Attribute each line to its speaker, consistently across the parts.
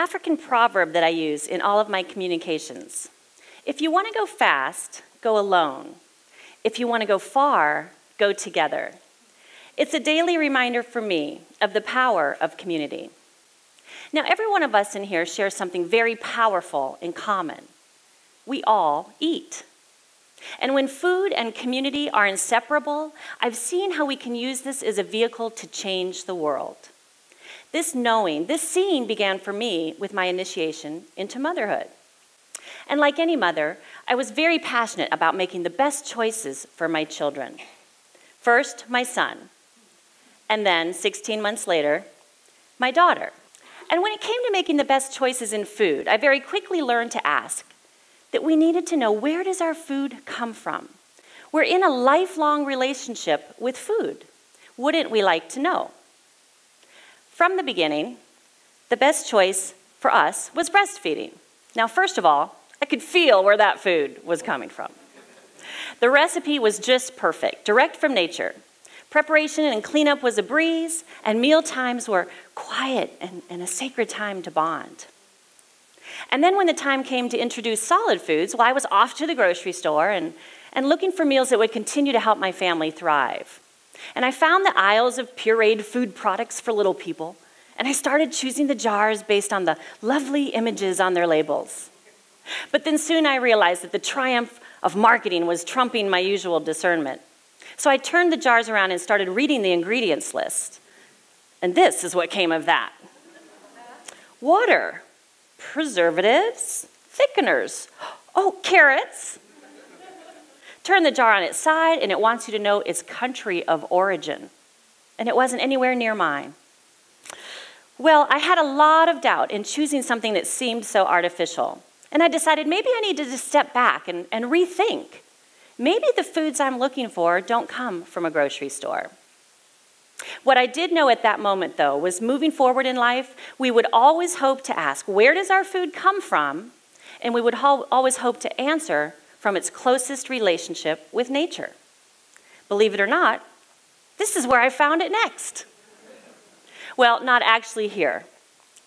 Speaker 1: African proverb that I use in all of my communications. If you want to go fast, go alone. If you want to go far, go together. It's a daily reminder for me of the power of community. Now, every one of us in here shares something very powerful in common. We all eat. And when food and community are inseparable, I've seen how we can use this as a vehicle to change the world. This seeing began for me with my initiation into motherhood. And like any mother, I was very passionate about making the best choices for my children. First, my son, and then 16 months later, my daughter. And when it came to making the best choices in food, I very quickly learned to ask that we needed to know, where does our food come from? We're in a lifelong relationship with food. Wouldn't we like to know? From the beginning, the best choice for us was breastfeeding. Now, first of all, I could feel where that food was coming from. The recipe was just perfect, direct from nature. Preparation and cleanup was a breeze, and meal times were quiet and a sacred time to bond. And then when the time came to introduce solid foods, well, I was off to the grocery store and looking for meals that would continue to help my family thrive. And I found the aisles of pureed food products for little people, and I started choosing the jars based on the lovely images on their labels. But then soon I realized that the triumph of marketing was trumping my usual discernment. So I turned the jars around and started reading the ingredients list. And this is what came of that. Water, preservatives, thickeners, carrots. Turn the jar on its side and it wants you to know its country of origin. And it wasn't anywhere near mine. Well, I had a lot of doubt in choosing something that seemed so artificial. And I decided maybe I need to just step back and rethink. Maybe the foods I'm looking for don't come from a grocery store. What I did know at that moment, though, was moving forward in life, we would always hope to ask, where does our food come from? And we would always hope to answer from its closest relationship with nature. Believe it or not, this is where I found it next. Well, not actually here,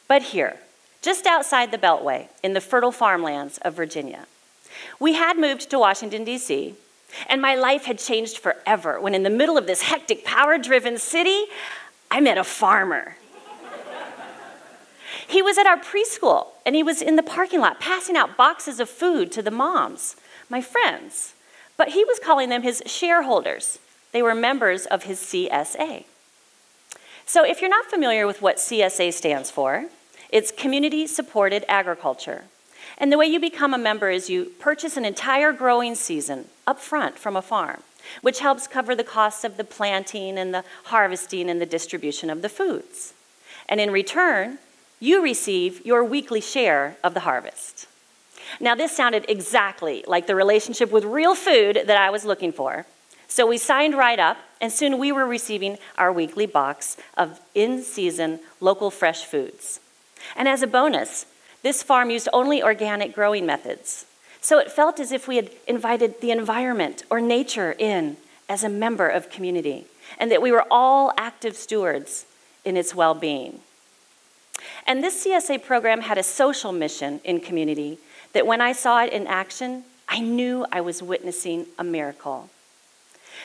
Speaker 1: but here, just outside the Beltway in the fertile farmlands of Virginia. We had moved to Washington, D.C., and my life had changed forever when in the middle of this hectic, power-driven city, I met a farmer. He was at our preschool, and he was in the parking lot passing out boxes of food to the moms, my friends. But he was calling them his shareholders. They were members of his CSA. So if you're not familiar with what CSA stands for, it's Community Supported Agriculture. And the way you become a member is you purchase an entire growing season up front from a farm, which helps cover the costs of the planting and the harvesting and the distribution of the foods. And in return, you receive your weekly share of the harvest. Now, this sounded exactly like the relationship with real food that I was looking for. So we signed right up, and soon we were receiving our weekly box of in-season local fresh foods. And as a bonus, this farm used only organic growing methods. So it felt as if we had invited the environment or nature in as a member of community, and that we were all active stewards in its well-being. And this CSA program had a social mission in community that when I saw it in action, I knew I was witnessing a miracle.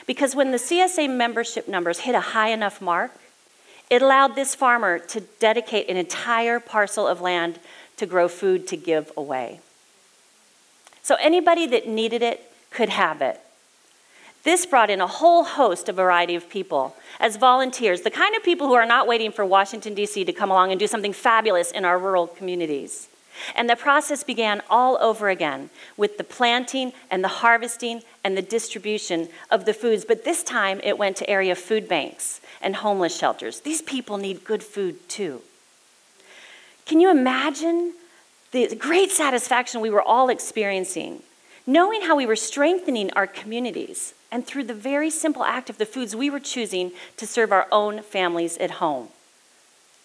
Speaker 1: Because when the CSA membership numbers hit a high enough mark, it allowed this farmer to dedicate an entire parcel of land to grow food to give away. So anybody that needed it could have it. This brought in a whole host of variety of people as volunteers, the kind of people who are not waiting for Washington, D.C. to come along and do something fabulous in our rural communities. And the process began all over again with the planting and the harvesting and the distribution of the foods. But this time it went to area food banks and homeless shelters. These people need good food too. Can you imagine the great satisfaction we were all experiencing, knowing how we were strengthening our communities and through the very simple act of the foods we were choosing to serve our own families at home?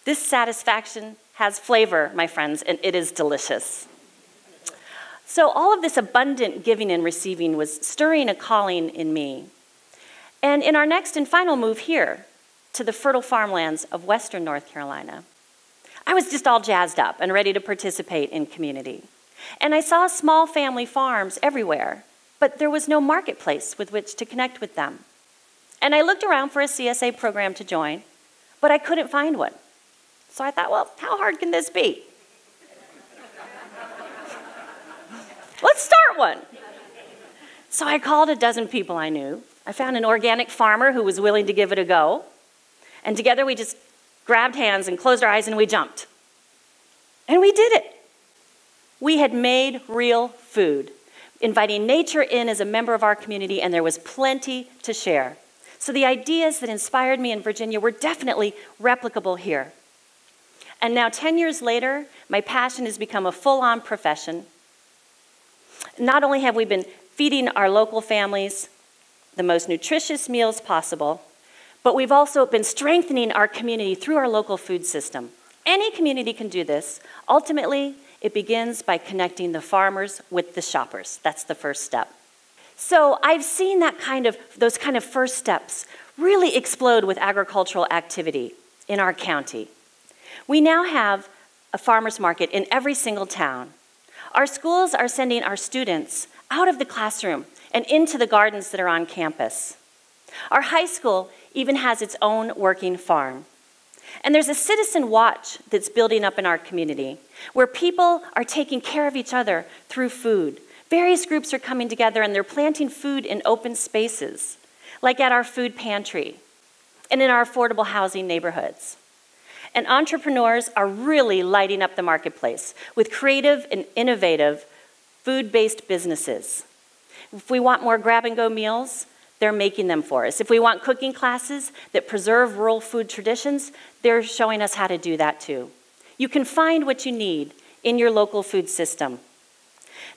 Speaker 1: This satisfaction has flavor, my friends, and it is delicious. So all of this abundant giving and receiving was stirring a calling in me. And in our next and final move here to the fertile farmlands of Western North Carolina, I was just all jazzed up and ready to participate in community. And I saw small family farms everywhere, but there was no marketplace with which to connect with them. And I looked around for a CSA program to join, but I couldn't find one. So I thought, well, how hard can this be? Let's start one. So I called a dozen people I knew. I found an organic farmer who was willing to give it a go. And together we just grabbed hands and closed our eyes and we jumped. And we did it. We had made real food, inviting nature in as a member of our community, and there was plenty to share. So the ideas that inspired me in Virginia were definitely replicable here. And now 10 years later, my passion has become a full-on profession. Not only have we been feeding our local families the most nutritious meals possible, but we've also been strengthening our community through our local food system. Any community can do this. Ultimately, it begins by connecting the farmers with the shoppers. That's the first step. So I've seen those kind of first steps really explode with agricultural activity in our county. We now have a farmer's market in every single town. Our schools are sending our students out of the classroom and into the gardens that are on campus. Our high school even has its own working farm. And there's a citizen watch that's building up in our community where people are taking care of each other through food. Various groups are coming together and they're planting food in open spaces, like at our food pantry and in our affordable housing neighborhoods. And entrepreneurs are really lighting up the marketplace with creative and innovative food-based businesses. If we want more grab-and-go meals, they're making them for us. If we want cooking classes that preserve rural food traditions, they're showing us how to do that too. You can find what you need in your local food system.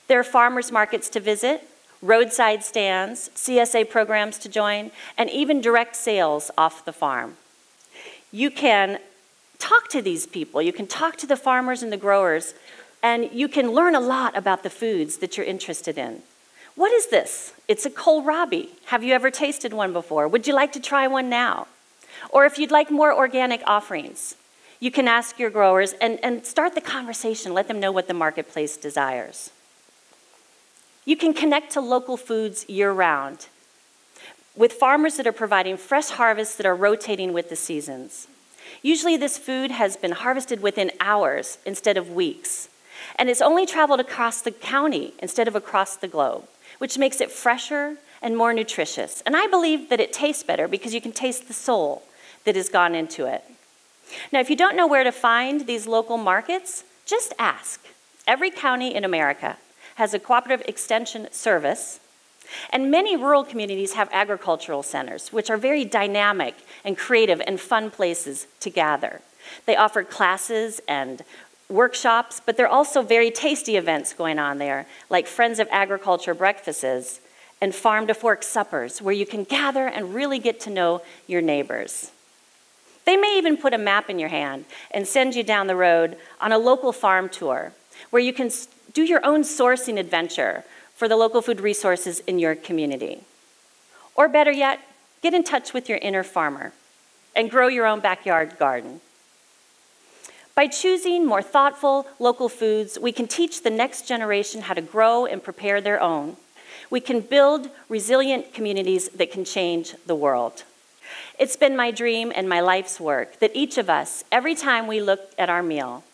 Speaker 1: There are farmers markets to visit, roadside stands, CSA programs to join, and even direct sales off the farm. You can talk to these people. You can talk to the farmers and the growers, and you can learn a lot about the foods that you're interested in. What is this? It's a kohlrabi. Have you ever tasted one before? Would you like to try one now? Or if you'd like more organic offerings, you can ask your growers and start the conversation. Let them know what the marketplace desires. You can connect to local foods year-round with farmers that are providing fresh harvests that are rotating with the seasons. Usually this food has been harvested within hours instead of weeks, and it's only traveled across the county instead of across the globe, which makes it fresher and more nutritious. And I believe that it tastes better because you can taste the soul that has gone into it. Now, if you don't know where to find these local markets, just ask. Every county in America has a cooperative extension service, and many rural communities have agricultural centers, which are very dynamic and creative and fun places to gather. They offer classes and workshops, but there are also very tasty events going on there, like Friends of Agriculture breakfasts and Farm to Fork suppers, where you can gather and really get to know your neighbors. They may even put a map in your hand and send you down the road on a local farm tour, where you can do your own sourcing adventure for the local food resources in your community. Or better yet, get in touch with your inner farmer and grow your own backyard garden. By choosing more thoughtful local foods, we can teach the next generation how to grow and prepare their own. We can build resilient communities that can change the world. It's been my dream and my life's work that each of us, every time we look at our meal,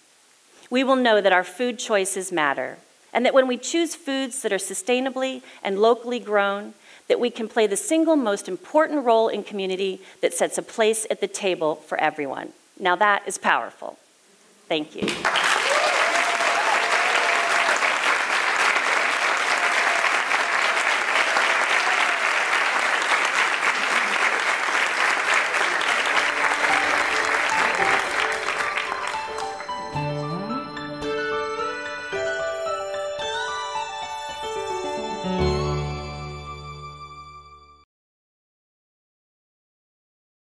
Speaker 1: we will know that our food choices matter, and that when we choose foods that are sustainably and locally grown, that we can play the single most important role in community that sets a place at the table for everyone. Now that is powerful. Thank you.